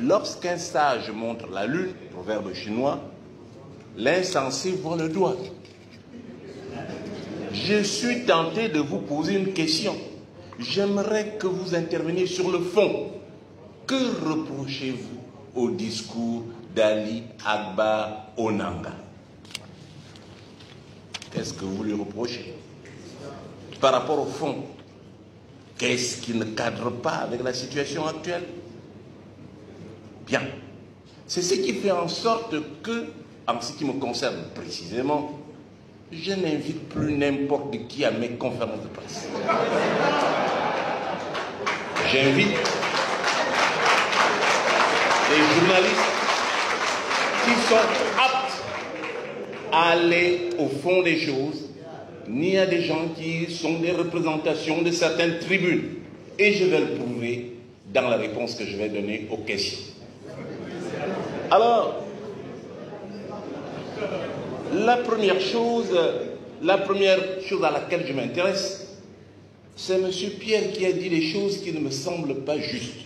Lorsqu'un sage montre la lune, proverbe chinois, l'insensé voit le doigt. Je suis tenté de vous poser une question. J'aimerais que vous interveniez sur le fond. Que reprochez-vous au discours d'Ali Agba Onanga? Qu'est-ce que vous lui reprochez? Par rapport au fond, qu'est-ce qui ne cadre pas avec la situation actuelle? Bien. C'est ce qui fait en sorte que, en ce qui me concerne précisément, je n'invite plus n'importe qui à mes conférences de presse. J'invite des journalistes qui sont aptes à aller au fond des choses, ni à des gens qui sont des représentations de certaines tribunes. Et je vais le prouver dans la réponse que je vais donner aux questions. Alors, la première chose à laquelle je m'intéresse, c'est M. Pierre qui a dit des choses qui ne me semblent pas justes.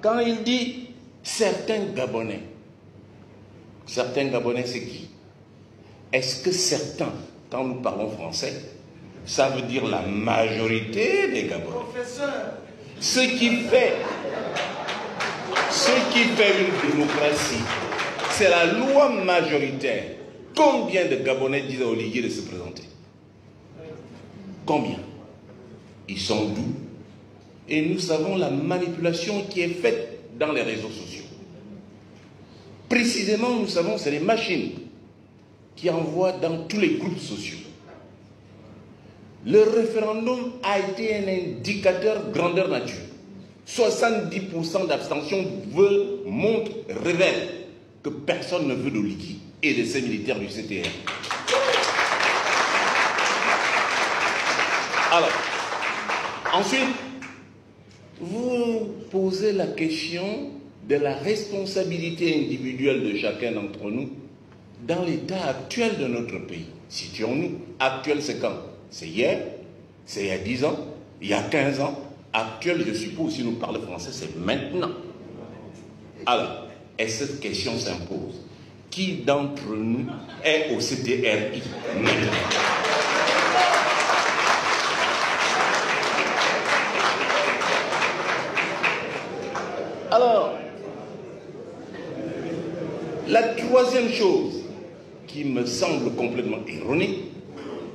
Quand il dit certains Gabonais c'est qui? Est-ce que certains, quand nous parlons français, ça veut dire la majorité des Gabonais? Professeur. Ce qui fait une démocratie, c'est la loi majoritaire. Combien de Gabonais disent à Olivier de se présenter? Combien? Ils sont doux. Et nous savons la manipulation qui est faite dans les réseaux sociaux. Précisément, nous savons que c'est les machines qui envoient dans tous les groupes sociaux. Le référendum a été un indicateur grandeur nature. 70% d'abstention révèle que personne ne veut d'Oligi et de ces militaires du CTR. Alors, ensuite, vous posez la question de la responsabilité individuelle de chacun d'entre nous dans l'état actuel de notre pays. Situons-nous. Actuel, c'est quand? C'est hier, c'est il y a 10 ans, il y a 15 ans. Actuel, je suppose, si nous parlons français, c'est maintenant. Alors, et cette question s'impose. Qui d'entre nous est au CTRI maintenant? Alors, la troisième chose qui me semble complètement ironique,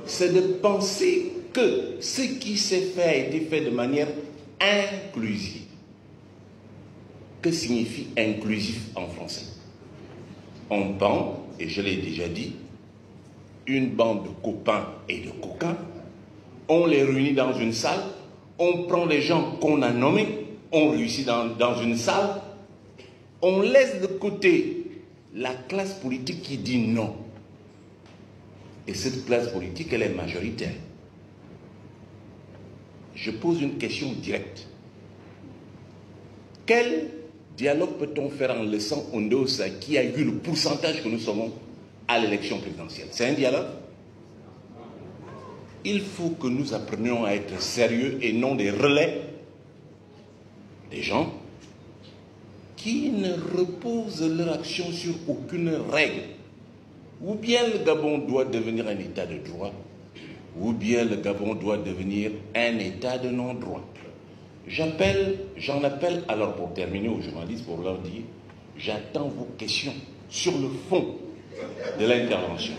c'est de penser que ce qui s'est fait a été fait de manière inclusive. Que signifie inclusif en français? On prend, et je l'ai déjà dit, une bande de copains et de coquins, on les réunit dans une salle, on prend les gens qu'on a nommés, on réussit dans une salle, on laisse de côté la classe politique qui dit non. Et cette classe politique, elle est majoritaire. Je pose une question directe. Quel dialogue peut-on faire en laissant Ondosa qui a eu le pourcentage que nous sommes à l'élection présidentielle? C'est un dialogue? Il faut que nous apprenions à être sérieux et non des relais des gens qui ne reposent leur action sur aucune règle. Ou bien le Gabon doit devenir un état de droit, ou bien le Gabon doit devenir un état de non-droit. J'en appelle alors pour terminer aux journalistes pour leur dire, j'attends vos questions sur le fond de l'intervention.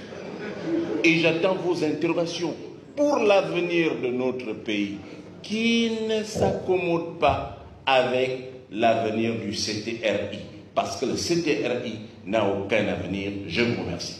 Et j'attends vos interrogations pour l'avenir de notre pays qui ne s'accommode pas avec l'avenir du CTRI. Parce que le CTRI n'a aucun avenir. Je vous remercie.